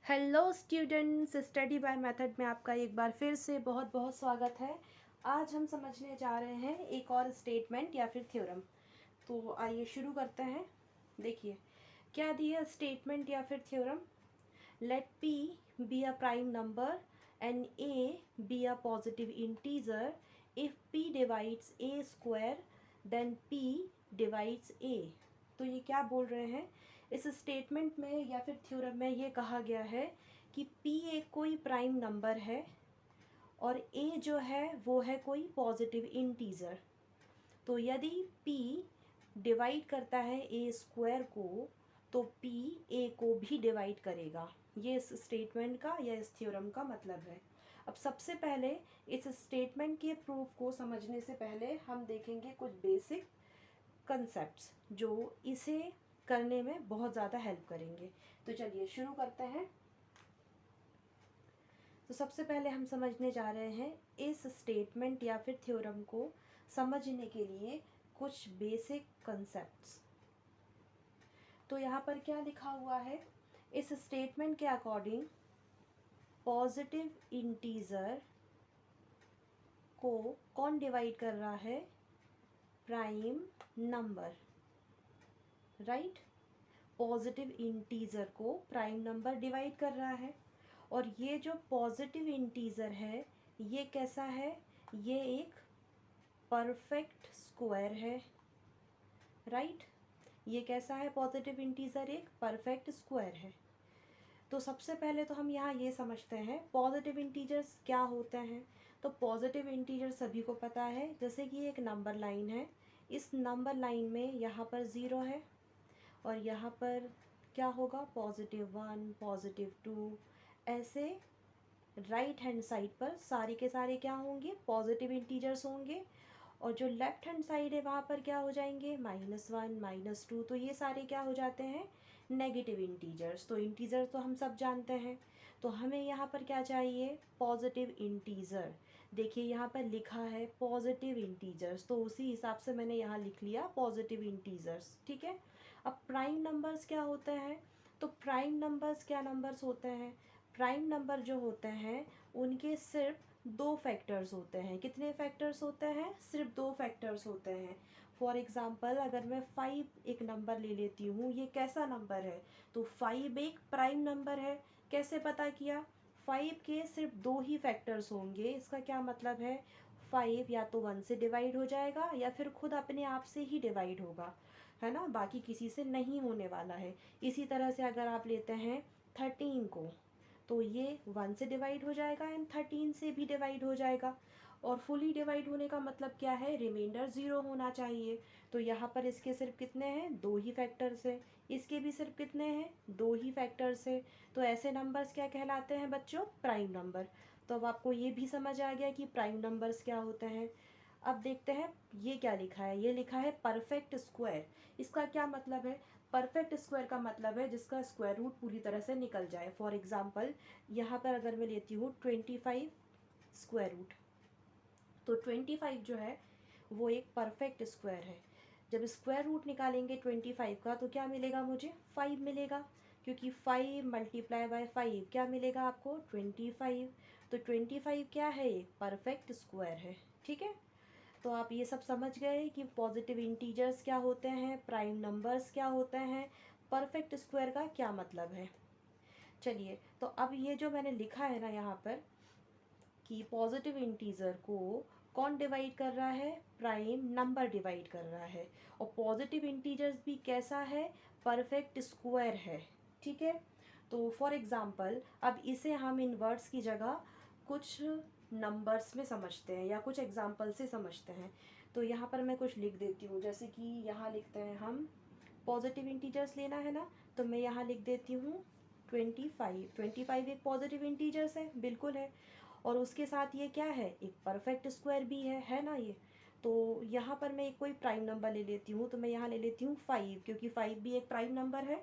Hello students, study by method में आपका एक बार फिर से बहुत बहुत स्वागत है। आज हम समझने जा रहे हैं एक और स्टेटमेंट या फिर थ्योरम। तो आइए शुरू करते हैं। देखिए क्या दिया स्टेटमेंट या फिर theorem. Let p be a prime number and a be a positive integer if p divides a square then p divides a। तो ये क्या बोल रहे हैं, इस स्टेटमेंट में या फिर थ्योरम में ये कहा गया है कि p एक कोई प्राइम नंबर है और a जो है वो है कोई पॉजिटिव इंटीजर। तो यदि p डिवाइड करता है a स्क्वायर को तो p a को भी डिवाइड करेगा। ये इस स्टेटमेंट का या इस थ्योरम का मतलब है। अब सबसे पहले इस स्टेटमेंट के प्रूफ को समझने से पहले हम देखेंगे कुछ बेसिक कंसेप्ट्स जो इसे करने में बहुत ज़्यादा हेल्प करेंगे। तो चलिए शुरू करते हैं। तो सबसे पहले हम समझने जा रहे हैं इस स्टेटमेंट या फिर थ्योरम को समझने के लिए कुछ बेसिक कंसेप्ट्स। तो यहाँ पर क्या लिखा हुआ है, इस स्टेटमेंट के अकॉर्डिंग पॉजिटिव इंटीजर को कौन डिवाइड कर रहा है, prime number, right. Positive integer को प्राइम नंबर डिवाइड कर रहा है। और ये जो पॉजिटिव इंटीजर है ये कैसा है, ये एक परफेक्ट स्क्वायर है, राइट। ये कैसा है, पॉजिटिव इंटीजर एक परफेक्ट स्क्वायर है। तो सबसे पहले तो हम यहाँ ये समझते हैं पॉजिटिव इंटीजर्स क्या होते हैं। तो पॉजिटिव इंटीजर सभी को पता है, जैसे कि एक नंबर लाइन है, इस नंबर लाइन में यहाँ पर ज़ीरो है और यहाँ पर क्या होगा, +1 +2, ऐसे राइट हैंड साइड पर सारे के सारे क्या होंगे, पॉजिटिव इंटीजर्स होंगे। और जो लेफ्ट हैंड साइड है वहाँ पर क्या हो जाएंगे, -1 -2। तो ये सारे क्या हो जाते हैं, नेगेटिव इंटीजर्स। तो इंटीजर तो हम सब जानते हैं। तो हमें यहाँ पर क्या चाहिए, पॉजिटिव इंटीजर। देखिए यहाँ पर लिखा है पॉजिटिव इंटीजर्स, तो उसी हिसाब से मैंने यहाँ लिख लिया पॉजिटिव इंटीजर्स, ठीक है। अब प्राइम नंबर्स क्या होते हैं, तो प्राइम नंबर्स क्या नंबर्स होते हैं, प्राइम नंबर जो होते हैं उनके सिर्फ दो फैक्टर्स होते हैं। कितने फैक्टर्स होते हैं, सिर्फ दो फैक्टर्स होते हैं। फॉर एग्जांपल अगर मैं 5 एक नंबर ले लेती हूँ, ये कैसा नंबर है, तो 5 एक प्राइम नंबर है। कैसे पता किया, 5 के सिर्फ दो ही फैक्टर्स होंगे। इसका क्या मतलब है, 5 या तो 1 से डिवाइड हो जाएगा या फिर खुद अपने आप से ही डिवाइड होगा, है ना, बाकी किसी से नहीं होने वाला है। इसी तरह से अगर आप लेते हैं 13 को, तो ये 1 से डिवाइड हो जाएगा एंड 13 से भी डिवाइड हो जाएगा। और फुली डिवाइड होने का मतलब क्या है, रिमाइंडर 0 होना चाहिए। तो यहाँ पर इसके सिर्फ कितने हैं, दो ही फैक्टर्स हैं। इसके भी सिर्फ कितने हैं, दो ही फैक्टर्स हैं। तो ऐसे नंबर्स क्या कहलाते हैं बच्चों, प्राइम नंबर। तो अब आपको ये भी समझ आ गया कि प्राइम नंबर्स क्या होते हैं। अब देखते हैं ये क्या लिखा है, ये लिखा है परफेक्ट स्क्वायर। इसका क्या मतलब है, परफेक्ट स्क्वायर का मतलब है जिसका स्क्वायर रूट पूरी तरह से निकल जाए। फॉर एग्जांपल यहाँ पर अगर मैं लेती हूँ 25 स्क्वायर रूट, तो 25 जो है वो एक परफेक्ट स्क्वायर है। जब स्क्वायर रूट निकालेंगे 25 का तो क्या मिलेगा, मुझे 5 मिलेगा, क्योंकि 5 × 5 क्या मिलेगा आपको, 25। तो 25 क्या है, एक परफेक्ट स्क्वायर है, ठीक है। तो आप ये सब समझ गए कि पॉजिटिव इंटीजर्स क्या होते हैं, प्राइम नंबर्स क्या होते हैं, परफेक्ट स्क्वायर का क्या मतलब है। चलिए तो अब ये जो मैंने लिखा है ना यहाँ पर कि पॉजिटिव इंटीजर को कौन डिवाइड कर रहा है, प्राइम नंबर डिवाइड कर रहा है। और पॉजिटिव इंटीजर्स भी कैसा है, परफेक्ट स्क्वायर है, ठीक है। तो फॉर एग्जांपल अब इसे हम इन वर्ड्स की जगह कुछ नंबर्स में समझते हैं या कुछ एग्जांपल से समझते हैं। तो यहाँ पर मैं कुछ लिख देती हूँ, जैसे कि यहाँ लिखते हैं हम, पॉजिटिव इंटीजर्स लेना है ना, तो मैं यहाँ लिख देती हूँ 25। 25 एक पॉजिटिव इंटीजर्स है, बिल्कुल है। और उसके साथ ये क्या है, एक परफेक्ट स्क्वायर भी है ना ये। तो यहाँ पर मैं एक कोई प्राइम नंबर ले लेती हूँ, तो मैं यहाँ ले लेती हूँ 5, क्योंकि 5 भी एक प्राइम नंबर है।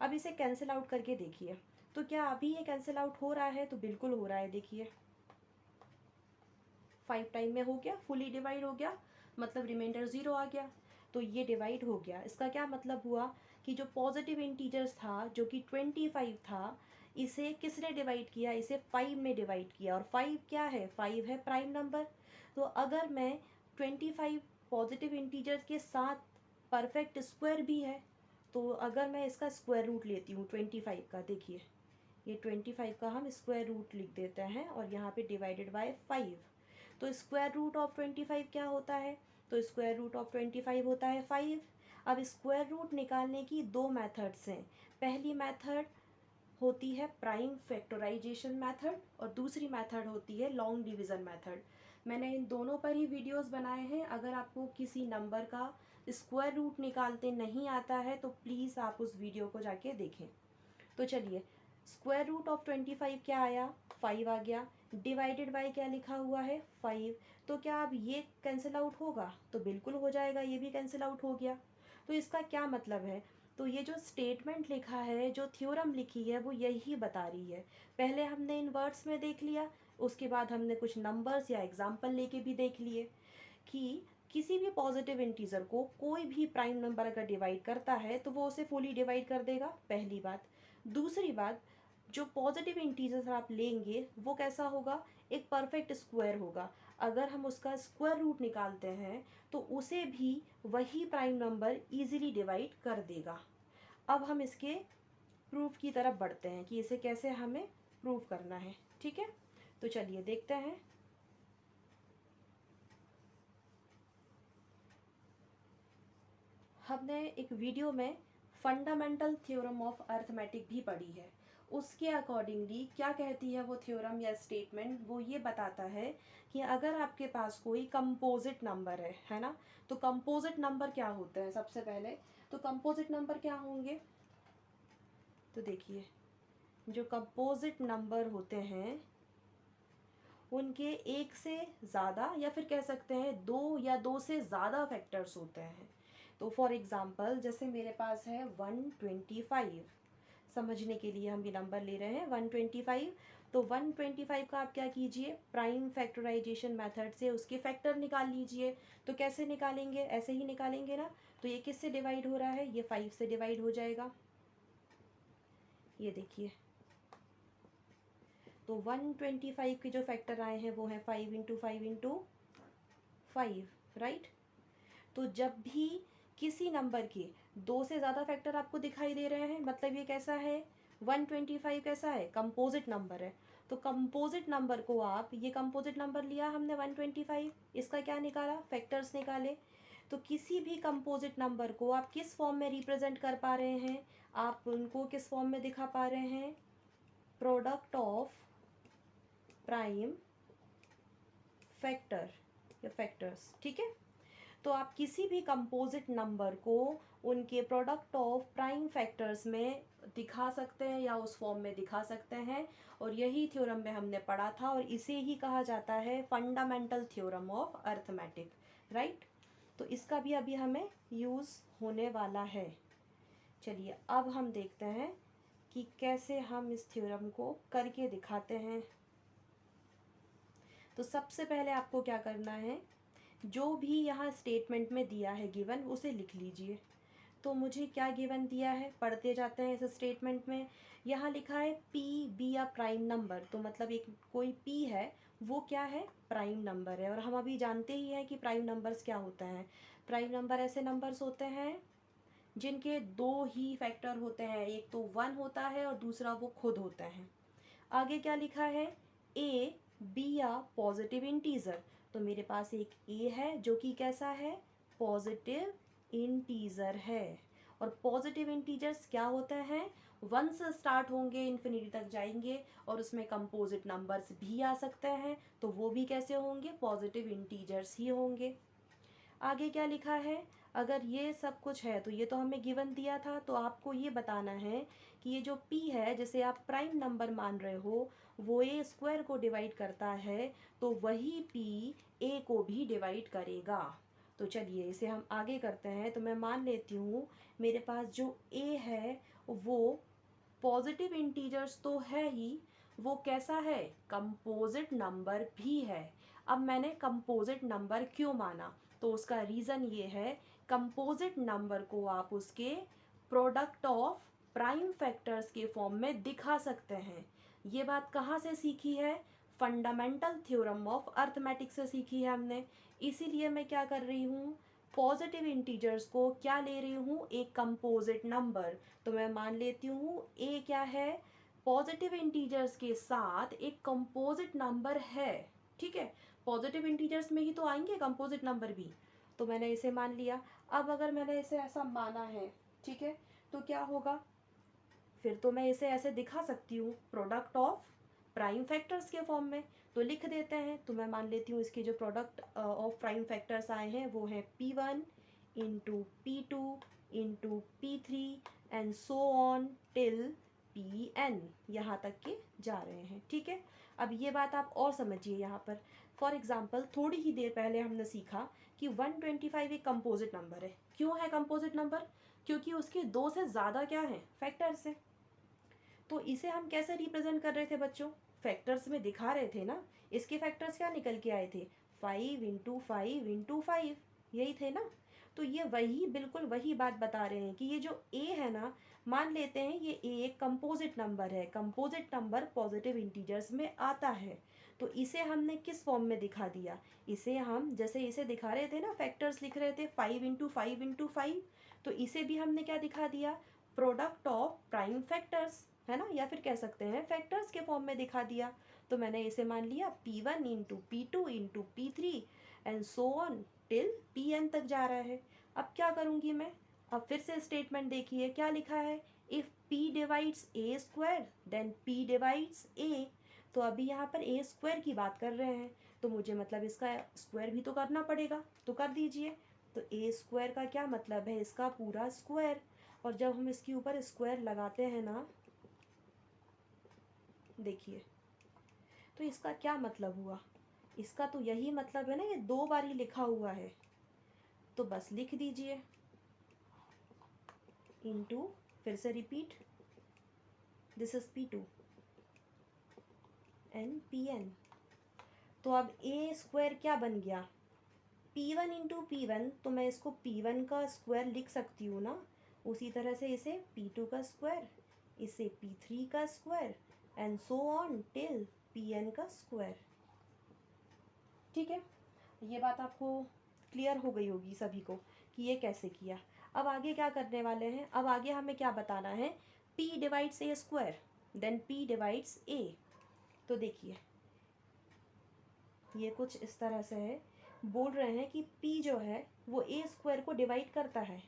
अब इसे कैंसिल आउट करके देखिए, तो क्या अभी ये कैंसिल आउट हो रहा है, तो बिल्कुल हो रहा है। देखिए 5 टाइम में हो गया, फुली डिवाइड हो गया, मतलब रिमाइंडर 0 आ गया। तो ये डिवाइड हो गया। इसका क्या मतलब हुआ कि जो पॉजिटिव इंटीजर्स था जो कि 25 था, इसे किसने डिवाइड किया, इसे 5 ने डिवाइड किया, और 5 क्या है, 5 है प्राइम नंबर। तो अगर मैं 25 पॉजिटिव इंटीजर्स के साथ परफेक्ट स्क्वायर भी है, तो अगर मैं इसका स्क्वायर रूट लेती हूँ 25 का, देखिए ये 25 का हम स्क्वायर रूट लिख देते हैं और यहाँ पे डिवाइडेड बाय 5, तो स्क्वायर रूट ऑफ 25 क्या होता है, तो स्क्वायर रूट ऑफ 25 होता है 5। अब स्क्वायर रूट निकालने की दो मेथड्स हैं। पहली मेथड होती है प्राइम फैक्टराइजेशन मेथड और दूसरी मेथड होती है लॉन्ग डिवीज़न मेथड। मैंने इन दोनों पर ही वीडियोस बनाए हैं। अगर आपको किसी नंबर का स्क्वायर रूट निकालते नहीं आता है तो प्लीज़ आप उस वीडियो को जाके देखें। तो चलिए, स्क्वायर रूट ऑफ 25 क्या आया, 5 आ गया, डिवाइडेड बाय क्या लिखा हुआ है, 5। तो क्या अब ये कैंसिल आउट होगा, तो बिल्कुल हो जाएगा, ये भी कैंसिल आउट हो गया। तो इसका क्या मतलब है, तो ये जो स्टेटमेंट लिखा है, जो थ्योरम लिखी है, वो यही बता रही है। पहले हमने इन वर्ड्स में देख लिया, उसके बाद हमने कुछ नंबर्स या एग्जाम्पल लेके भी देख लिए कि किसी भी पॉजिटिव इंटीजर को कोई भी प्राइम नंबर अगर डिवाइड करता है तो वो उसे फुली डिवाइड कर देगा, पहली बात। दूसरी बात, जो पॉजिटिव इंटीजर्स आप लेंगे वो कैसा होगा, एक परफेक्ट स्क्वायर होगा। अगर हम उसका स्क्वायर रूट निकालते हैं तो उसे भी वही प्राइम नंबर इजीली डिवाइड कर देगा। अब हम इसके प्रूफ की तरफ बढ़ते हैं कि इसे कैसे हमें प्रूफ करना है, ठीक है। तो चलिए देखते हैं। हमने एक वीडियो में फंडामेंटल थ्योरम ऑफ अर्थमेटिक भी पढ़ी है। उसके अकॉर्डिंगली क्या कहती है वो थ्योरम या स्टेटमेंट, वो ये बताता है कि अगर आपके पास कोई कंपोजिट नंबर है ना, तो कंपोजिट नंबर क्या होते हैं, सबसे पहले तो कंपोजिट नंबर क्या होंगे, तो देखिए जो कंपोजिट नंबर होते हैं उनके एक से ज़्यादा या फिर कह सकते हैं दो या दो से ज़्यादा फैक्टर्स होते हैं। तो फॉर एग्ज़ाम्पल जैसे मेरे पास है 125, समझने के लिए हम ये नंबर ले रहे हैं 125। तो 125 का आप क्या कीजिए, प्राइम फैक्टराइजेशन मेथड से उसके फैक्टर निकाल लीजिए। तो कैसे निकालेंगे, ऐसे ही निकालेंगे ना। तो ये किससे डिवाइड हो रहा है, ये 5 से डिवाइड हो जाएगा, ये देखिए। तो 125 के जो फैक्टर आए हैं वो हैं 5 इंटू 5 इंटू 5, राइट। तो जब भी किसी नंबर के दो से ज़्यादा फैक्टर आपको दिखाई दे रहे हैं, मतलब ये कैसा है, 125 कैसा है, कंपोजिट नंबर है। तो कंपोजिट नंबर को आप, ये कंपोजिट नंबर लिया हमने 125, इसका क्या निकाला, फैक्टर्स निकाले। तो किसी भी कंपोजिट नंबर को आप किस फॉर्म में रिप्रेजेंट कर पा रहे हैं, आप उनको किस फॉर्म में दिखा पा रहे हैं, प्रोडक्ट ऑफ प्राइम फैक्टर या फैक्टर्स, ठीक है। तो आप किसी भी कंपोजिट नंबर को उनके प्रोडक्ट ऑफ प्राइम फैक्टर्स में दिखा सकते हैं या उस फॉर्म में दिखा सकते हैं। और यही थ्योरम में हमने पढ़ा था और इसे ही कहा जाता है fundamental theorem of arithmetic, right. तो इसका भी अभी हमें यूज़ होने वाला है। चलिए अब हम देखते हैं कि कैसे हम इस थ्योरम को करके दिखाते हैं। तो सबसे पहले आपको क्या करना है, जो भी यहाँ स्टेटमेंट में दिया है गिवन, उसे लिख लीजिए। तो मुझे क्या गिवन दिया है, पढ़ते जाते हैं इस स्टेटमेंट में। यहाँ लिखा है पी बी या प्राइम नंबर, तो मतलब एक कोई पी है वो क्या है, प्राइम नंबर है। और हम अभी जानते ही हैं कि प्राइम नंबर्स क्या होते हैं। प्राइम नंबर ऐसे नंबर्स होते हैं जिनके दो ही फैक्टर होते हैं, एक तो 1 होता है और दूसरा वो खुद होता है। आगे क्या लिखा है, ए बी या पॉजिटिव इंटीजर। तो मेरे पास एक ए है जो कि कैसा है, पॉजिटिव इंटीजर है। और पॉजिटिव इंटीजर्स क्या होते हैं, 1 से स्टार्ट होंगे, इन्फिनिटी तक जाएंगे, और उसमें कंपोजिट नंबर्स भी आ सकते हैं, तो वो भी कैसे होंगे, पॉजिटिव इंटीजर्स ही होंगे। आगे क्या लिखा है, अगर ये सब कुछ है तो ये तो हमें गिवन दिया था, तो आपको ये बताना है कि ये जो p है जिसे आप प्राइम नंबर मान रहे हो वो a स्क्वायर को डिवाइड करता है, तो वही p a को भी डिवाइड करेगा। तो चलिए इसे हम आगे करते हैं। तो मैं मान लेती हूँ मेरे पास जो a है वो पॉजिटिव इंटीजर्स तो है ही, वो कैसा है, कंपोजिट नंबर भी है। अब मैंने कंपोजिट नंबर क्यों माना, तो उसका रीज़न ये है, कंपोजिट नंबर को आप उसके प्रोडक्ट ऑफ प्राइम फैक्टर्स के फॉर्म में दिखा सकते हैं। ये बात कहाँ से सीखी है? फंडामेंटल थ्योरम ऑफ अर्थमेटिक से सीखी है हमने। इसीलिए मैं क्या कर रही हूँ, पॉजिटिव इंटीजर्स को क्या ले रही हूँ, एक कंपोजिट नंबर। तो मैं मान लेती हूँ ए क्या है, पॉजिटिव इंटीजर्स के साथ एक कंपोजिट नंबर है। ठीक है, पॉजिटिव इंटीजर्स में ही तो आएंगे कंपोजिट नंबर भी। तो मैंने इसे मान लिया। अब अगर मैंने इसे ऐसा माना है, ठीक है, तो क्या होगा, फिर तो मैं इसे ऐसे दिखा सकती हूँ, प्रोडक्ट ऑफ प्राइम फैक्टर्स के फॉर्म में। तो लिख देते हैं। तो मैं मान लेती हूँ इसके जो प्रोडक्ट ऑफ प्राइम फैक्टर्स आए हैं वो हैं P1 into P2 into P3 and so on till Pn, यहाँ तक के जा रहे हैं। ठीक है, अब ये बात आप और समझिए यहाँ पर। फॉर एग्जाम्पल, थोड़ी ही देर पहले हमने सीखा कि 125 एक कंपोजिट नंबर है। क्यों है कंपोजिट नंबर? क्योंकि उसके दो से ज़्यादा क्या है, फैक्टर्स हैं। तो इसे हम कैसे रिप्रेजेंट कर रहे थे बच्चों, फैक्टर्स में दिखा रहे थे ना। इसके फैक्टर्स क्या निकल के आए थे, 5 इंटू 5 इंटू 5, यही थे ना। तो ये वही, बिल्कुल वही बात बता रहे हैं कि ये जो ए है ना, मान लेते हैं ये ए एक कंपोजिट नंबर है। कंपोजिट नंबर पॉजिटिव इंटीजर्स में आता है। तो इसे हमने किस फॉर्म में दिखा दिया, इसे हम जैसे इसे दिखा रहे थे ना, फैक्टर्स लिख रहे थे 5 इंटू 5 इंटू 5, तो इसे भी हमने क्या दिखा दिया, प्रोडक्ट ऑफ प्राइम फैक्टर्स, है ना, या फिर कह सकते हैं फैक्टर्स के फॉर्म में दिखा दिया। तो मैंने इसे मान लिया P1 into P2 into P3 and so on till Pn तक जा रहा है। अब क्या करूँगी मैं, अब फिर से स्टेटमेंट देखिए क्या लिखा है, if P divides A square then P divides A। तो अभी यहाँ पर A स्क्वायर की बात कर रहे हैं, तो मुझे मतलब इसका स्क्वायर भी तो करना पड़ेगा, तो कर दीजिए। तो A स्क्वायर का क्या मतलब है, इसका पूरा स्क्वायर। और जब हम इसके ऊपर स्क्वायर लगाते हैं ना, देखिए, तो इसका क्या मतलब हुआ, इसका तो यही मतलब है ना, ये दो बार ही लिखा हुआ है। तो बस लिख दीजिए इनटू, फिर से repeat, this is P2 and Pn। तो अब A स्क्वायर क्या बन गया, P1 इंटू P1, तो मैं इसको P1 का स्क्वायर लिख सकती हूँ ना। उसी तरह से इसे P2 का स्क्वायर, इसे P3 का square and so on till Pn का स्क्वायर। ठीक है, ये बात आपको क्लियर हो गई होगी सभी को कि ये कैसे किया। अब आगे क्या करने वाले हैं, अब आगे हमें क्या बताना है, P divides A square then P divides A। तो देखिए ये कुछ इस तरह से है, बोल रहे हैं कि P जो है वो A स्क्वायर को डिवाइड करता है।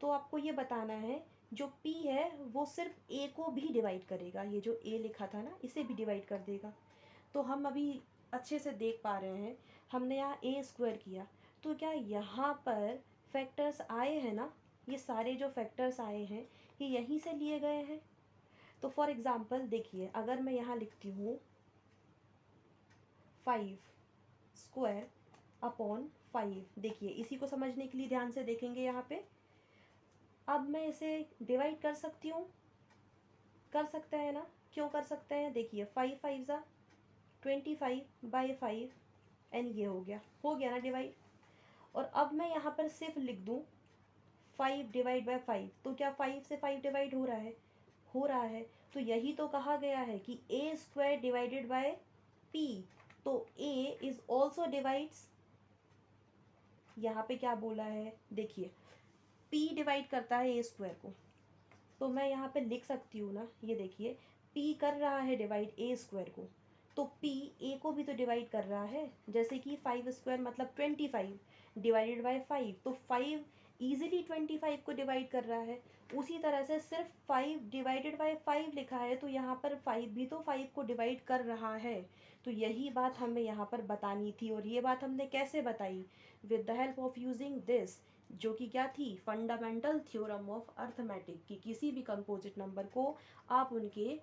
तो आपको ये बताना है जो P है वो सिर्फ A को भी डिवाइड करेगा, ये जो A लिखा था ना इसे भी डिवाइड कर देगा। तो हम अभी अच्छे से देख पा रहे हैं, हमने यहाँ A स्क्वायर किया, तो क्या यहाँ पर फैक्टर्स आए हैं ना, ये सारे जो फैक्टर्स आए हैं ये यहीं से लिए गए हैं। तो फॉर एग्ज़ाम्पल देखिए, अगर मैं यहाँ लिखती हूँ 5 स्क्वायर अपॉन 5, देखिए इसी को समझने के लिए ध्यान से देखेंगे यहाँ पे। अब मैं इसे डिवाइड कर सकती हूँ, कर सकते हैं ना, क्यों कर सकते हैं, देखिए 5 5 ज़ा 25/5 एंड ये हो गया ना डिवाइड। और अब मैं यहाँ पर सिर्फ लिख दूँ 5 डिवाइड बाय 5, तो क्या 5 से 5 डिवाइड हो रहा है, हो रहा है। तो यही तो कहा गया है कि A square divided by P, तो A इज ऑल्सो डिवाइड्स, यहाँ पे क्या बोला है, देखिए P डिवाइड करता है A स्क्वायर को, तो मैं यहाँ पे लिख सकती हूँ ना, ये देखिए P कर रहा है डिवाइड A स्क्वायर को, तो P A को भी तो डिवाइड कर रहा है। जैसे कि 5 स्क्वायर मतलब 25 डिवाइडेड बाय 5, तो 5 ईजिली 25 को डिवाइड कर रहा है। उसी तरह से सिर्फ 5 डिवाइडेड बाय 5 लिखा है, तो यहाँ पर 5 भी तो 5 को डिवाइड कर रहा है। तो यही बात हमें यहाँ पर बतानी थी, और ये बात हमने कैसे बताई, with the help of using this, जो कि क्या थी, फंडामेंटल थ्योरम ऑफ अर्थमेटिक, कि किसी भी कंपोजिट नंबर को आप उनके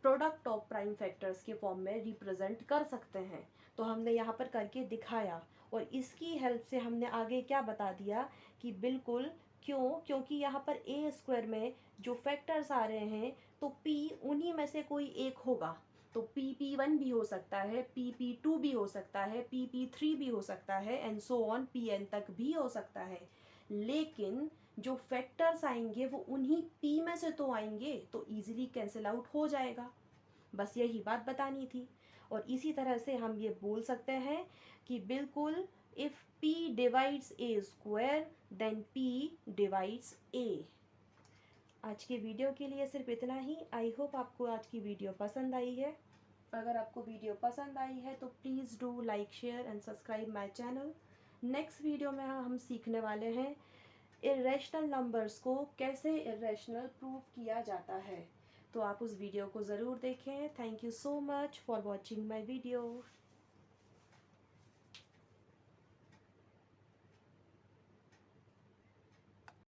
प्रोडक्ट ऑफ प्राइम फैक्टर्स के फॉर्म में रिप्रेजेंट कर सकते हैं। तो हमने यहाँ पर करके दिखाया, और इसकी हेल्प से हमने आगे क्या बता दिया कि बिल्कुल, क्यों, क्योंकि यहाँ पर A स्क्वायर में जो फैक्टर्स आ रहे हैं तो P उन्हीं में से कोई एक होगा। तो PP1 भी हो सकता है, PP2 भी हो सकता है, PP3 भी हो सकता है एंड सो ऑन Pn तक भी हो सकता है। लेकिन जो फैक्टर्स आएंगे वो उन्हीं p में से तो आएंगे, तो इजीली कैंसिल आउट हो जाएगा। बस यही बात बतानी थी। और इसी तरह से हम ये बोल सकते हैं कि बिल्कुल if p divides a square then p divides a। आज के वीडियो के लिए सिर्फ इतना ही। आई होप आपको आज की वीडियो पसंद आई है। अगर आपको वीडियो पसंद आई है तो please do like, share and subscribe my channel. Next video में हम सीखने वाले हैं इरेशनल नंबर्स को कैसे इरेशनल प्रूव किया जाता है। तो आप उस वीडियो को ज़रूर देखें। Thank you so much for watching my video.